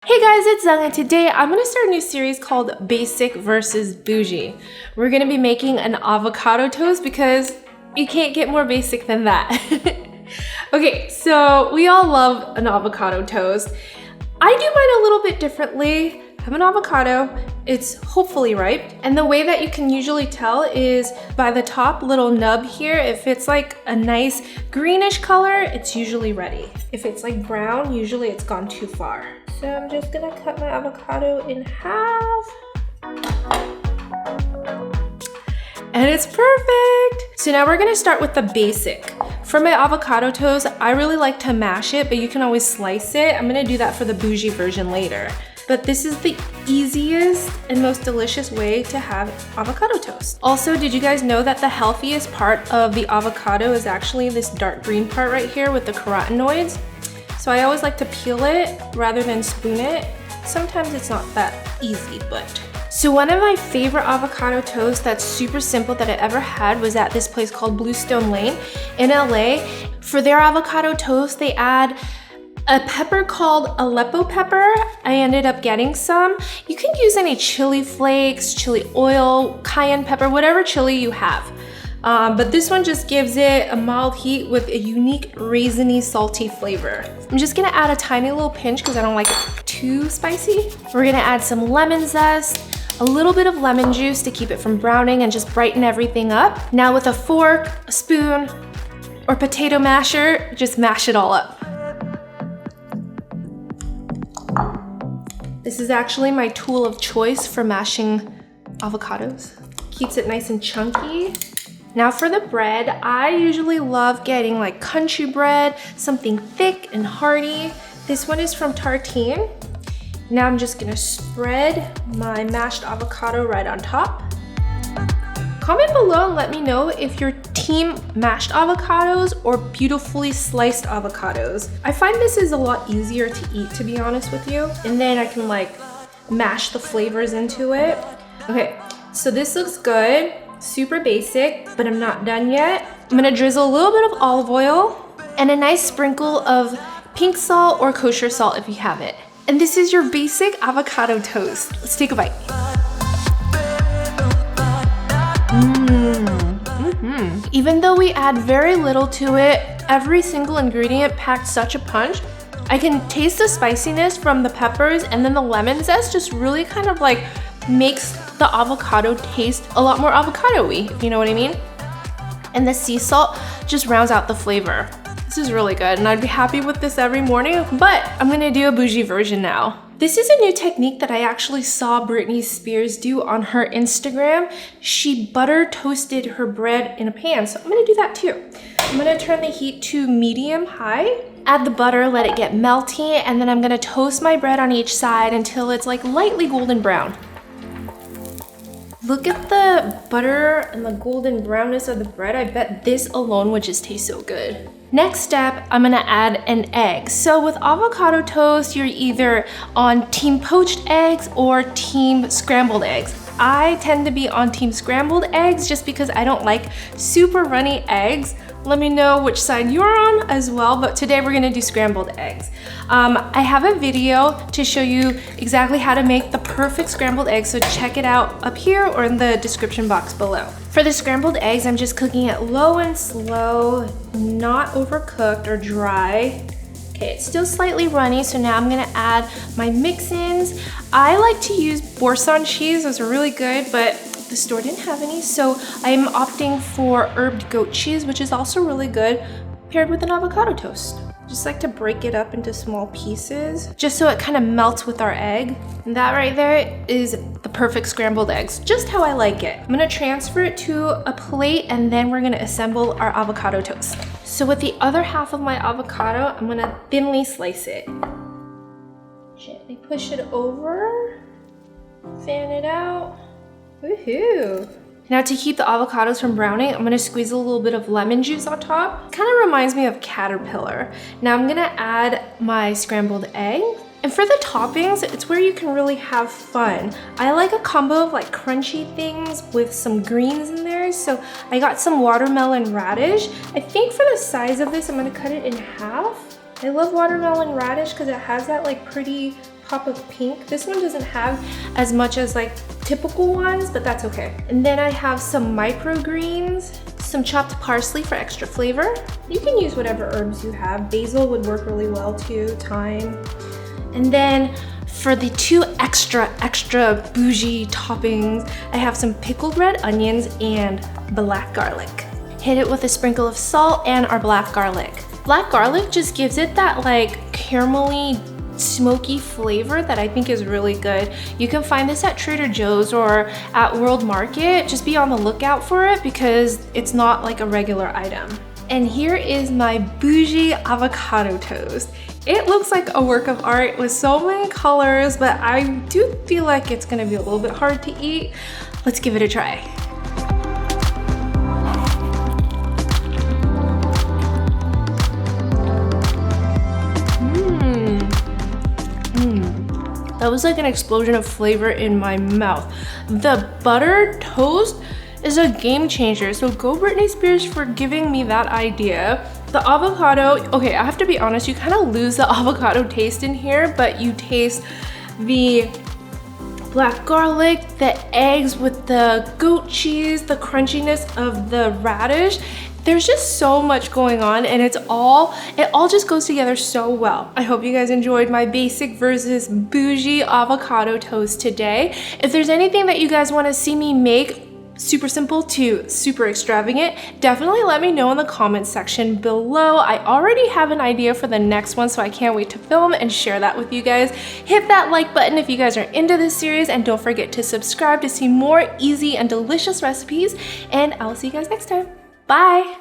Hey guys, it's Zung, and today I'm going to start a new series called Basic versus Bougie. We're going to be making an avocado toast because you can't get more basic than that. Okay, so we all love an avocado toast. I do mine a little bit differently. I have an avocado, it's hopefully ripe, and the way that you can usually tell is by the top little nub here. If it's like a nice greenish color, it's usually ready. If it's like brown, usually it's gone too far. So I'm just gonna cut my avocado in half. And it's perfect! So now we're gonna start with the basic. For my avocado toast, I really like to mash it, but you can always slice it. I'm gonna do that for the bougie version later. But this is the easiest and most delicious way to have avocado toast. Also, did you guys know that the healthiest part of the avocado is actually this dark green part right here with the carotenoids? So I always like to peel it rather than spoon it. Sometimes it's not that easy, but. So one of my favorite avocado toasts that's super simple that I ever had was at this place called Bluestone Lane in LA. For their avocado toast, they add a pepper called Aleppo pepper. I ended up getting some. You can use any chili flakes, chili oil, cayenne pepper, whatever chili you have. But this one just gives it a mild heat with a unique raisiny, salty flavor. I'm just gonna add a tiny little pinch because I don't like it too spicy. We're gonna add some lemon zest, a little bit of lemon juice to keep it from browning and just brighten everything up. Now with a fork, a spoon, or potato masher, just mash it all up. This is actually my tool of choice for mashing avocados. Keeps it nice and chunky. Now for the bread, I usually love getting like country bread, something thick and hearty. This one is from Tartine. Now I'm just gonna spread my mashed avocado right on top. Comment below and let me know if you're team mashed avocados or beautifully sliced avocados. I find this is a lot easier to eat, to be honest with you. And then I can like mash the flavors into it. Okay, so this looks good. Super basic, but I'm not done yet. I'm gonna drizzle a little bit of olive oil and a nice sprinkle of pink salt or kosher salt if you have it. And this is your basic avocado toast. Let's take a bite. Even though we add very little to it, every single ingredient packed such a punch. I can taste the spiciness from the peppers, and then the lemon zest just really kind of like makes the avocado taste a lot more avocado-y, if you know what I mean. And the sea salt just rounds out the flavor. This is really good, and I'd be happy with this every morning, but I'm gonna do a bougie version now. This is a new technique that I actually saw Britney Spears do on her Instagram. She butter toasted her bread in a pan, so I'm gonna do that too. I'm gonna turn the heat to medium high, add the butter, let it get melty, and then I'm gonna toast my bread on each side until it's like lightly golden brown. Look at the butter and the golden brownness of the bread. I bet this alone would just taste so good. Next step, I'm gonna add an egg. So with avocado toast, you're either on team poached eggs or team scrambled eggs. I tend to be on team scrambled eggs just because I don't like super runny eggs. Let me know which side you're on as well, but today we're gonna do scrambled eggs. I have a video to show you exactly how to make the perfect scrambled eggs, so check it out up here or in the description box below. For the scrambled eggs, I'm just cooking it low and slow, not overcooked or dry. Okay, it's still slightly runny, so now I'm gonna add my mix-ins. I like to use Boursin cheese, those are really good, but the store didn't have any, so I'm opting for herbed goat cheese, which is also really good, paired with an avocado toast. Just like to break it up into small pieces, just so it kind of melts with our egg. And that right there is the perfect scrambled eggs, just how I like it. I'm gonna transfer it to a plate, and then we're gonna assemble our avocado toast. So with the other half of my avocado, I'm gonna thinly slice it. Gently push it over, fan it out. Woohoo! Now to keep the avocados from browning, I'm gonna squeeze a little bit of lemon juice on top. Kind of reminds me of caterpillar. Now I'm gonna add my scrambled egg. And for the toppings, it's where you can really have fun. I like a combo of like crunchy things with some greens in there. So I got some watermelon radish. I think for the size of this, I'm gonna cut it in half. I love watermelon radish because it has that like pretty pop of pink. This one doesn't have as much as like typical ones, but that's okay. And then I have some microgreens, some chopped parsley for extra flavor. You can use whatever herbs you have. Basil would work really well too, thyme. And then for the 2 extra bougie toppings, I have some pickled red onions and black garlic. Hit it with a sprinkle of salt and our black garlic. Black garlic just gives it that like caramelly, smoky flavor that I think is really good. You can find this at Trader Joe's or at World Market. Just be on the lookout for it because it's not like a regular item. And here is my bougie avocado toast. It looks like a work of art with so many colors, but I do feel like it's gonna be a little bit hard to eat. Let's give it a try. That was like an explosion of flavor in my mouth. The buttered toast is a game changer. So go Britney Spears for giving me that idea. The avocado, okay, I have to be honest, you kind of lose the avocado taste in here, but you taste the black garlic, the eggs with the goat cheese, the crunchiness of the radish. There's just so much going on and it all just goes together so well. I hope you guys enjoyed my basic versus bougie avocado toast today. If there's anything that you guys want to see me make, super simple to super extravagant, definitely let me know in the comments section below. I already have an idea for the next one, so I can't wait to film and share that with you guys. Hit that like button if you guys are into this series, and don't forget to subscribe to see more easy and delicious recipes, and I'll see you guys next time. Bye!